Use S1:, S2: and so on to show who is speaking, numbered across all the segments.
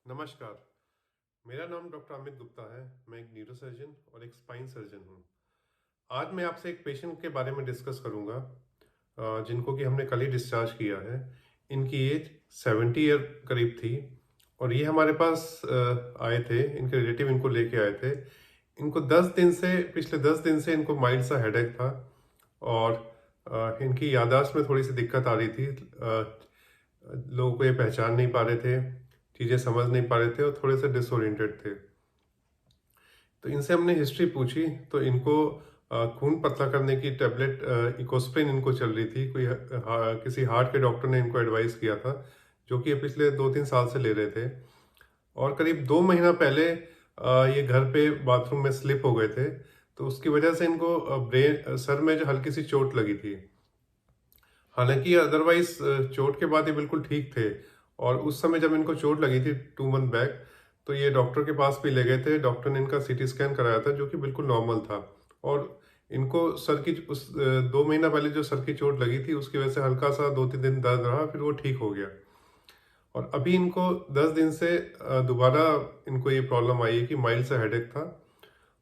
S1: नमस्कार, मेरा नाम डॉक्टर अमित गुप्ता है। मैं एक न्यूरोसर्जन और एक स्पाइन सर्जन हूँ। आज मैं आपसे एक पेशेंट के बारे में डिस्कस करूँगा जिनको कि हमने कल ही डिस्चार्ज किया है। इनकी एज 70 ईयर करीब थी और ये हमारे पास आए थे। इनके रिलेटिव इनको लेके आए थे। इनको पिछले 10 दिन से इनको माइल्ड सा हेडेक था और इनकी याददाश्त में थोड़ी सी दिक्कत आ रही थी। लोगों को ये पहचान नहीं पा रहे थे, चीज़ें समझ नहीं पा रहे थे और थोड़े से डिसोरिएंटेड थे। तो इनसे हमने हिस्ट्री पूछी तो इनको खून पतला करने की टैबलेट इकोस्प्रिन इनको चल रही थी। किसी हार्ट के डॉक्टर ने इनको एडवाइस किया था, जो कि ये पिछले 2-3 साल से ले रहे थे। और करीब 2 महीना पहले ये घर पे बाथरूम में स्लिप हो गए थे, तो उसकी वजह से इनको सर में जो हल्की सी चोट लगी थी। हालांकि अदरवाइज चोट के बाद ये बिल्कुल ठीक थे और उस समय जब इनको चोट लगी थी 2 मंथ बैक, तो ये डॉक्टर के पास भी ले गए थे। डॉक्टर ने इनका सीटी स्कैन कराया था, जो कि बिल्कुल नॉर्मल था। और इनको सर की 2 महीना पहले जो सर की चोट लगी थी उसकी वजह से हल्का सा 2-3 दिन दर्द रहा, फिर वो ठीक हो गया। और अभी इनको 10 दिन से दोबारा इनको ये प्रॉब्लम आई है कि माइल्ड सा हेडेक था।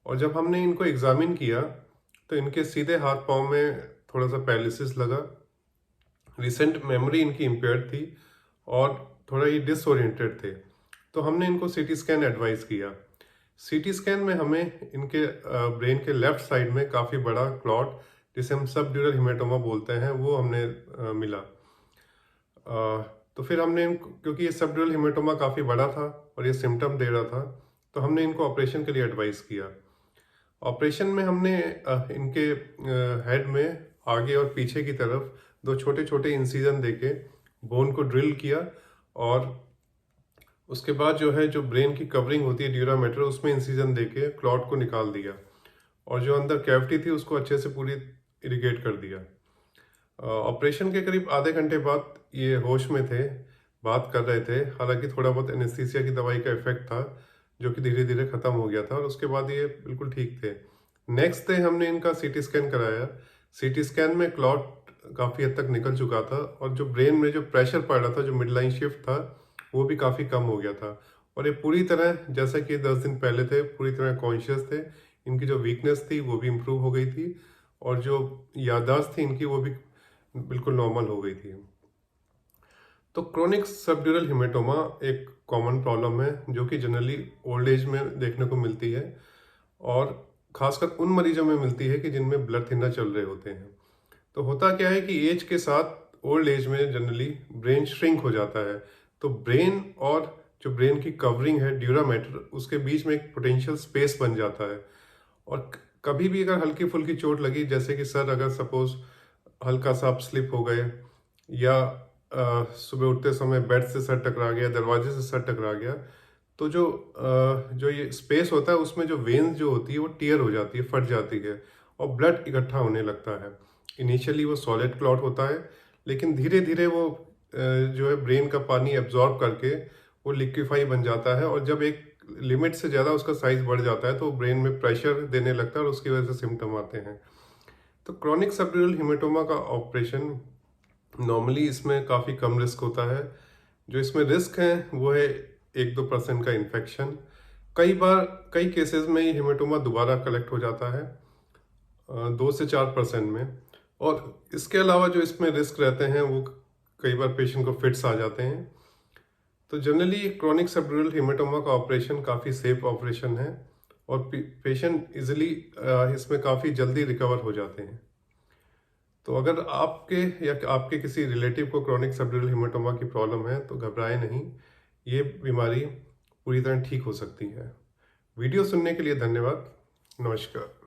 S1: और जब हमने इनको एग्जामिन किया तो इनके सीधे हाथ पाँव में थोड़ा सा पैरालिसिस लगा। रिसेंट मेमोरी इनकी इम्पेयर्ड थी और थोड़ा ये डिसओरिएंटेड थे। तो हमने इनको सीटी स्कैन एडवाइस किया। सीटी स्कैन में हमें इनके ब्रेन के लेफ्ट साइड में काफ़ी बड़ा क्लॉट, जिसे हम सबड्यूरल हिमेटोमा बोलते हैं, वो हमने मिला। तो फिर हमने क्योंकि ये सबड्यूरल हिमेटोमा काफ़ी बड़ा था और ये सिम्टम दे रहा था, तो हमने इनको ऑपरेशन के लिए एडवाइस किया। ऑपरेशन में हमने इनके हेड में आगे और पीछे की तरफ 2 छोटे छोटे इंसिजन देके बोन को ड्रिल किया और उसके बाद जो ब्रेन की कवरिंग होती है ड्यूरामेटर, उसमें इंसिजन देके क्लॉट को निकाल दिया और जो अंदर कैविटी थी उसको अच्छे से पूरी इरिगेट कर दिया। ऑपरेशन के करीब आधे घंटे बाद ये होश में थे, बात कर रहे थे। हालांकि थोड़ा बहुत एनेस्थीसिया की दवाई का इफेक्ट था, जो कि धीरे धीरे ख़त्म हो गया था और उसके बाद ये बिल्कुल ठीक थे। नेक्स्ट डे हमने इनका सीटी स्कैन कराया। सीटी स्कैन में क्लॉट काफ़ी हद तक निकल चुका था और जो ब्रेन में जो प्रेशर पड़ रहा था, जो मिड लाइन शिफ्ट था, वो भी काफ़ी कम हो गया था। और ये पूरी तरह, जैसा कि 10 दिन पहले थे, पूरी तरह कॉन्शियस थे। इनकी जो वीकनेस थी वो भी इम्प्रूव हो गई थी और जो याददाश्त थी इनकी वो भी बिल्कुल नॉर्मल हो गई थी। तो क्रोनिक सबड्यूरल हिमेटोमा एक कॉमन प्रॉब्लम है, जो कि जनरली ओल्ड एज में देखने को मिलती है और खासकर उन मरीजों में मिलती है कि जिनमें ब्लड थिनर चल रहे होते हैं। तो होता क्या है कि एज के साथ, ओल्ड एज में जनरली ब्रेन श्रिंक हो जाता है। तो ब्रेन और जो ब्रेन की कवरिंग है ड्यूरामेटर, उसके बीच में एक पोटेंशियल स्पेस बन जाता है। और कभी भी अगर हल्की फुल्की चोट लगी, जैसे कि सर अगर सपोज हल्का सा आप स्लिप हो गए या सुबह उठते समय बेड से सर टकरा गया, दरवाजे से सर टकरा गया, तो जो ये स्पेस होता है उसमें जो वेन्स जो होती है वो टियर हो जाती है, फट जाती है और ब्लड इकट्ठा होने लगता है। इनिशियली वो सॉलिड क्लॉट होता है, लेकिन धीरे धीरे वो जो है ब्रेन का पानी एब्जॉर्ब करके वो लिक्विफाई बन जाता है और जब एक लिमिट से ज़्यादा उसका साइज बढ़ जाता है तो ब्रेन में प्रेशर देने लगता है और उसकी वजह से सिम्टम आते हैं। तो क्रॉनिक सबड्यूरल हिमेटोमा का ऑपरेशन नॉर्मली इसमें काफ़ी कम रिस्क होता है। जो इसमें रिस्क है वो है 1-2% का इन्फेक्शन। कई केसेस में ये हिमेटोमा दोबारा कलेक्ट हो जाता है 2 से 4% में। और इसके अलावा जो इसमें रिस्क रहते हैं वो कई बार पेशेंट को फिट्स आ जाते हैं। तो जनरली क्रॉनिक सबड्यूरल हिमेटोमा का ऑपरेशन काफ़ी सेफ ऑपरेशन है और पेशेंट इजीली इसमें काफ़ी जल्दी रिकवर हो जाते हैं। तो अगर आपके या आपके किसी रिलेटिव को क्रॉनिक सबड्यूरल हिमेटोमा की प्रॉब्लम है तो घबराएं नहीं, ये बीमारी पूरी तरह ठीक हो सकती है। वीडियो सुनने के लिए धन्यवाद। नमस्कार।